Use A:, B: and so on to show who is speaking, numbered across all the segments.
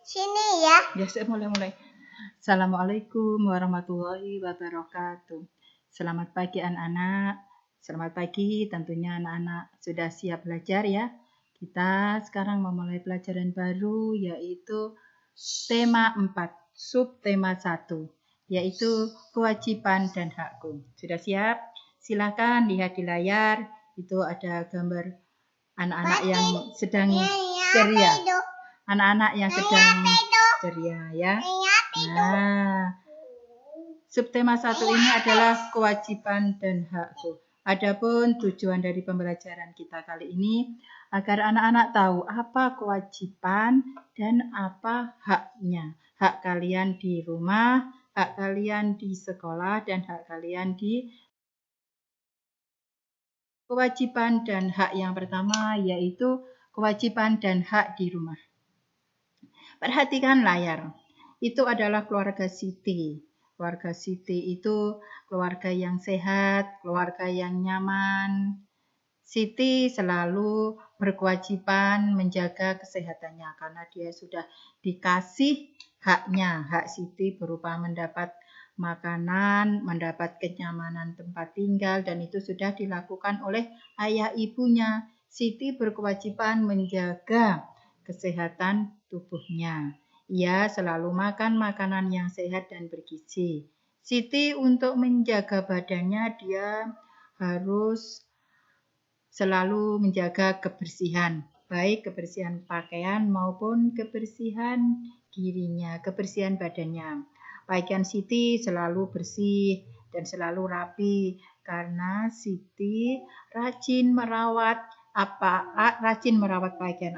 A: Sini ya.
B: Ya, saya mulai. Assalamualaikum warahmatullahi wabarakatuh. Selamat pagi anak-anak. Selamat pagi, tentunya anak-anak sudah siap belajar ya. Kita sekarang memulai pelajaran baru yaitu tema 4, subtema 1, yaitu kewajiban dan hakku. Sudah siap? Silakan lihat di layar. Itu ada gambar anak-anak yang sedang ceria. Anak-anak yang sedang ceria ya. Nah, subtema 1 ini adalah kewajiban dan hakku. Adapun tujuan dari pembelajaran kita kali ini agar anak-anak tahu apa kewajiban dan apa haknya. Hak kalian di rumah, hak kalian di sekolah, dan hak kalian di kewajiban dan hak yang pertama yaitu kewajiban dan hak di rumah. Perhatikan layar. Itu adalah keluarga Siti. Keluarga Siti itu keluarga yang sehat, keluarga yang nyaman. Siti selalu berkewajiban menjaga kesehatannya karena dia sudah dikasih haknya. Hak Siti berupa mendapat makanan, mendapat kenyamanan tempat tinggal, dan itu sudah dilakukan oleh ayah ibunya. Siti berkewajiban menjaga kesehatan tubuhnya. Ia selalu makan makanan yang sehat dan bergizi. Siti untuk menjaga badannya dia harus selalu menjaga kebersihan, baik kebersihan pakaian maupun kebersihan dirinya, kebersihan badannya. Pakaian Siti selalu bersih dan selalu rapi karena Siti rajin merawat pakaian.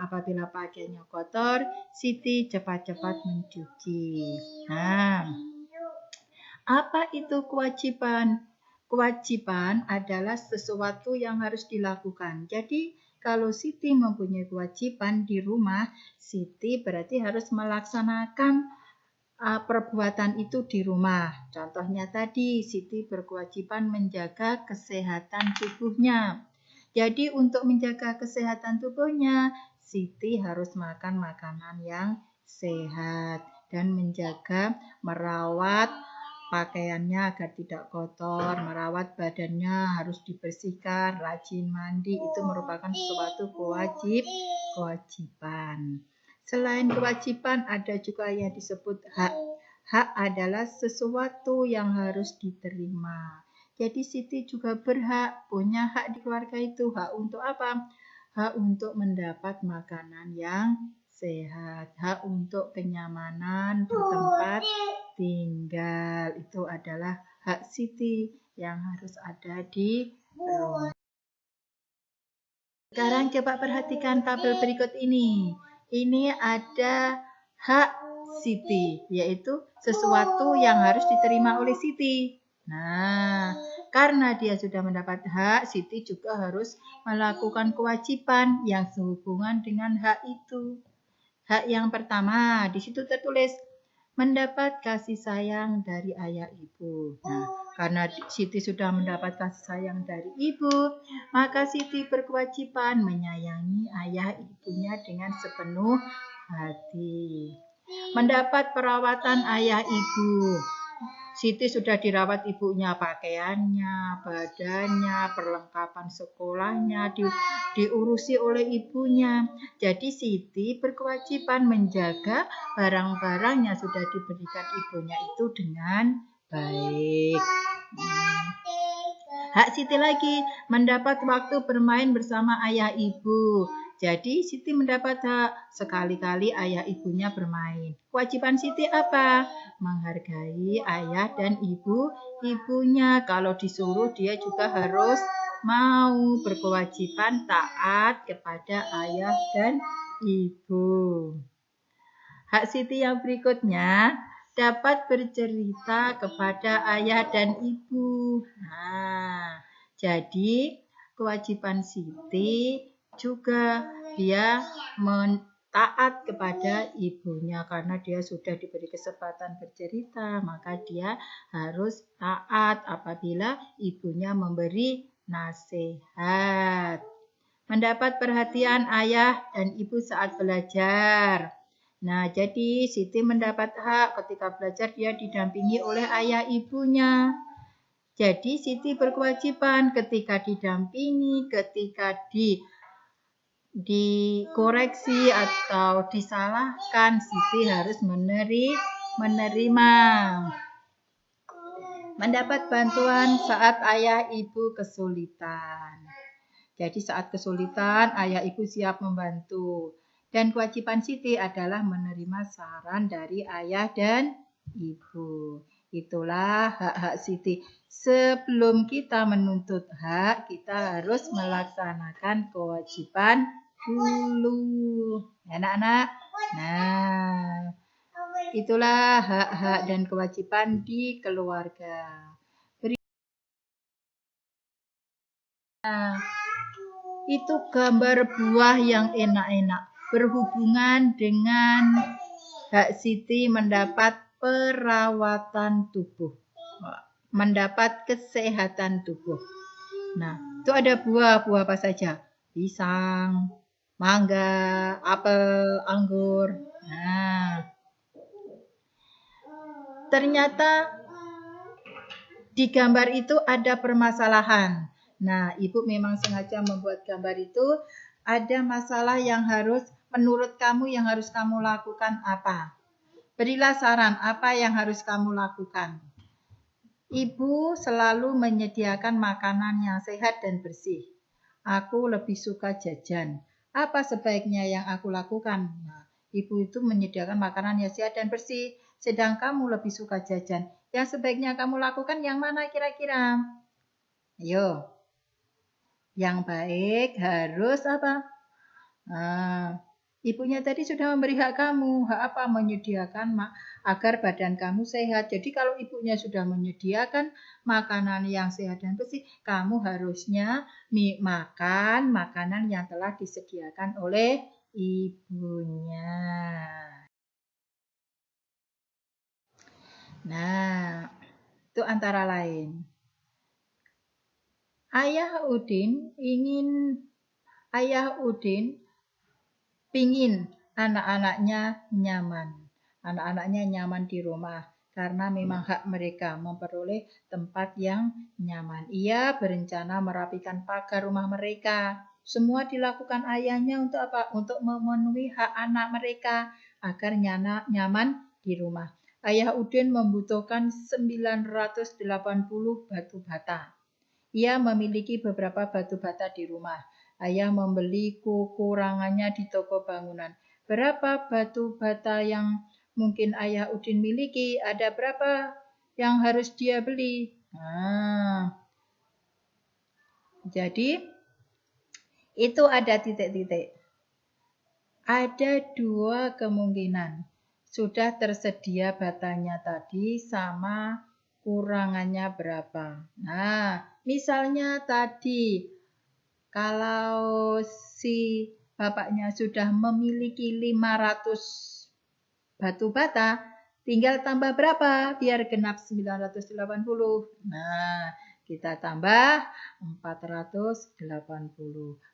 B: Apabila pakaiannya kotor, Siti cepat-cepat mencuci. Nah, apa itu kewajiban? Kewajiban adalah sesuatu yang harus dilakukan. Jadi, kalau Siti mempunyai kewajiban di rumah, Siti berarti harus melaksanakan perbuatan itu di rumah. Contohnya tadi, Siti berkewajiban menjaga kesehatan tubuhnya. Jadi untuk menjaga kesehatan tubuhnya, Siti harus makan makanan yang sehat dan menjaga merawat pakaiannya agar tidak kotor, merawat badannya harus dibersihkan, rajin mandi, itu merupakan suatu kewajiban. Selain kewajiban ada juga yang disebut hak. Hak adalah sesuatu yang harus diterima. Jadi Siti juga berhak, punya hak di keluarga itu. Hak untuk apa? Hak untuk mendapat makanan yang sehat. Hak untuk kenyamanan di tempat tinggal. Itu adalah hak Siti yang harus ada di rumah. Sekarang coba perhatikan tabel berikut ini. Ini ada hak Siti, yaitu sesuatu yang harus diterima oleh Siti. Nah, karena dia sudah mendapat hak, Siti juga harus melakukan kewajiban yang sehubungan dengan hak itu. Hak yang pertama, di situ tertulis mendapat kasih sayang dari ayah ibu. Nah, karena Siti sudah mendapat kasih sayang dari ibu, maka Siti berkewajiban menyayangi ayah ibunya dengan sepenuh hati. Mendapat perawatan ayah ibu. Siti sudah dirawat ibunya, pakaiannya, badannya, perlengkapan sekolahnya, diurusi oleh ibunya. Jadi Siti berkewajiban menjaga barang-barang yang sudah diberikan ibunya itu dengan baik. Hak Siti lagi mendapat waktu bermain bersama ayah ibu. Jadi Siti mendapat hak sekali-kali ayah ibunya bermain. Kewajiban Siti apa? Menghargai ayah dan ibunya. Kalau disuruh dia juga harus mau, berkewajiban taat kepada ayah dan ibu. Hak Siti yang berikutnya dapat bercerita kepada ayah dan ibu. Nah, jadi kewajiban Siti juga dia taat kepada ibunya karena dia sudah diberi kesempatan bercerita, maka dia harus taat apabila ibunya memberi nasihat. Mendapat perhatian ayah dan ibu saat belajar. Nah, jadi Siti mendapat hak ketika belajar dia didampingi oleh ayah ibunya. Jadi Siti berkewajiban ketika didampingi, ketika dikoreksi atau disalahkan, Siti harus menerima. Mendapat bantuan saat ayah ibu kesulitan. Jadi saat kesulitan, ayah ibu siap membantu. Dan kewajiban Siti adalah menerima saran dari ayah dan ibu. Itulah hak-hak Siti. Sebelum kita menuntut hak, kita harus melaksanakan kewajiban dulu. Anak-anak. Nah, itulah hak-hak dan kewajiban di keluarga. Itu gambar buah yang enak-enak berhubungan dengan hak Siti mendapat perawatan tubuh, mendapat kesehatan tubuh. Nah, itu ada buah apa saja? Pisang, mangga, apel, anggur. Nah, ternyata di gambar itu ada permasalahan. Nah, ibu memang sengaja membuat gambar itu. Ada masalah yang harus, menurut kamu yang harus kamu lakukan apa? Berilah saran apa yang harus kamu lakukan. Ibu selalu menyediakan makanan yang sehat dan bersih. Aku lebih suka jajan. Apa sebaiknya yang aku lakukan? Nah, ibu itu menyediakan makanan yang sehat dan bersih. Sedang kamu lebih suka jajan. Yang sebaiknya kamu lakukan yang mana kira-kira? Ayo. Yang baik harus apa? Nah, ibunya tadi sudah memberi hak kamu. Hak apa? Menyediakan agar badan kamu sehat. Jadi kalau ibunya sudah menyediakan makanan yang sehat dan bersih, kamu harusnya makan makanan yang telah disediakan oleh ibunya. Nah, itu antara lain. Ayah Udin pingin anak-anaknya nyaman. Anak-anaknya nyaman di rumah karena memang hak mereka memperoleh tempat yang nyaman. Ia berencana merapikan pagar rumah mereka. Semua dilakukan ayahnya untuk apa? Untuk memenuhi hak anak mereka agar nyaman di rumah. Ayah Udin membutuhkan 980 batu bata. Ia memiliki beberapa batu bata di rumah. Ayah membeli kekurangannya di toko bangunan. Berapa batu bata yang mungkin Ayah Udin miliki? Ada berapa yang harus dia beli? Nah, jadi itu ada titik-titik. Ada dua kemungkinan. Sudah tersedia batanya tadi sama kurangannya berapa. Nah, misalnya tadi kalau si bapaknya sudah memiliki 500 batu bata, tinggal tambah berapa biar genap 980. Nah, kita tambah 480.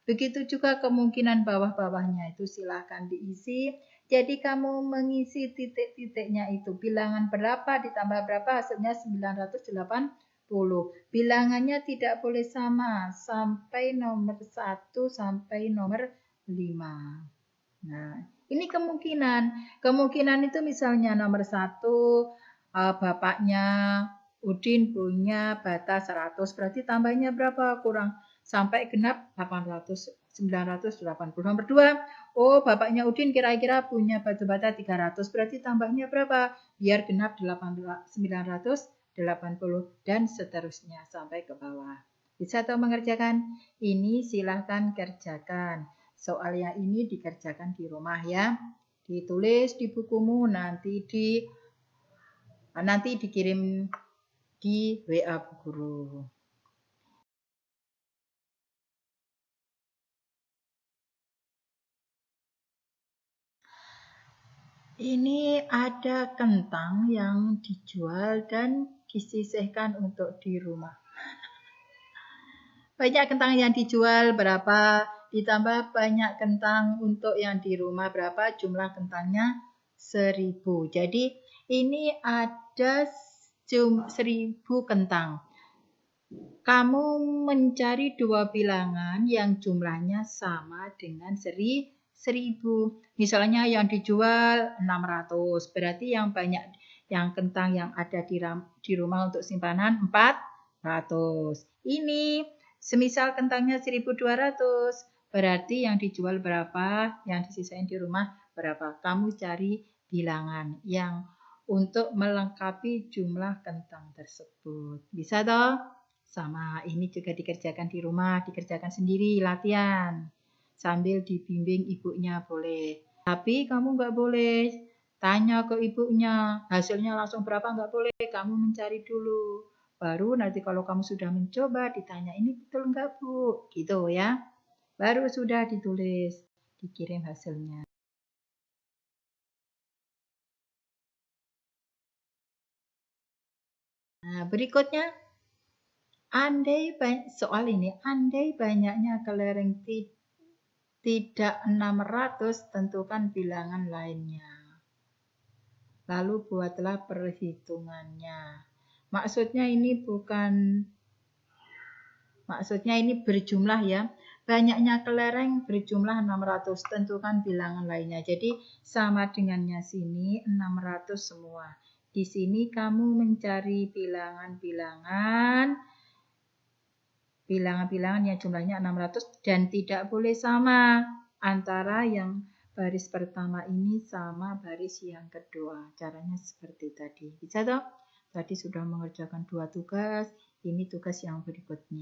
B: Begitu juga kemungkinan bawah-bawahnya itu silahkan diisi. Jadi kamu mengisi titik-titiknya itu. Bilangan berapa ditambah berapa hasilnya 980. Bilangannya tidak boleh sama sampai nomor 1 sampai nomor 5. Nah, ini kemungkinan itu misalnya nomor 1 bapaknya Udin punya bata 100, berarti tambahnya berapa? Kurang sampai genap 980. Nomor 2, oh bapaknya Udin kira-kira punya batu bata 300, berarti tambahnya berapa? Biar genap 980 dan seterusnya sampai ke bawah. Bisa atau mengerjakan? Ini silahkan kerjakan. Soalnya ini dikerjakan di rumah ya. Ditulis di bukumu, nanti dikirim di WA guru. Ini ada kentang yang dijual dan disisihkan untuk di rumah. Banyak kentang yang dijual berapa, ditambah banyak kentang untuk yang di rumah berapa jumlah kentangnya 1000. Jadi ini ada 1000 kentang. Kamu mencari dua bilangan yang jumlahnya sama dengan 1000. Misalnya yang dijual 600, berarti yang banyak yang kentang yang ada di rumah untuk simpanan 400. Ini semisal kentangnya 1200, berarti yang dijual berapa, yang disisain di rumah berapa. Kamu cari bilangan yang untuk melengkapi jumlah kentang tersebut. Bisa toh? Sama ini juga dikerjakan di rumah, dikerjakan sendiri, latihan. Sambil dibimbing ibunya boleh. Tapi kamu nggak boleh tanya ke ibunya, hasilnya langsung berapa nggak boleh. Kamu mencari dulu. Baru nanti kalau kamu sudah mencoba, ditanya ini betul nggak Bu? Gitu ya. Baru sudah ditulis, dikirim hasilnya. Nah, berikutnya, soal ini, andai banyaknya kelereng tidak 600, tentukan bilangan lainnya. Lalu buatlah perhitungannya. Maksudnya ini berjumlah ya. Banyaknya kelereng berjumlah 600, tentukan bilangan lainnya. Jadi sama dengannya sini 600 semua. Di sini kamu mencari bilangan-bilangan yang jumlahnya 600 dan tidak boleh sama antara yang baris pertama ini sama baris yang kedua. Caranya seperti tadi. Bisa toh? Tadi sudah mengerjakan 2 tugas, ini tugas yang berikutnya.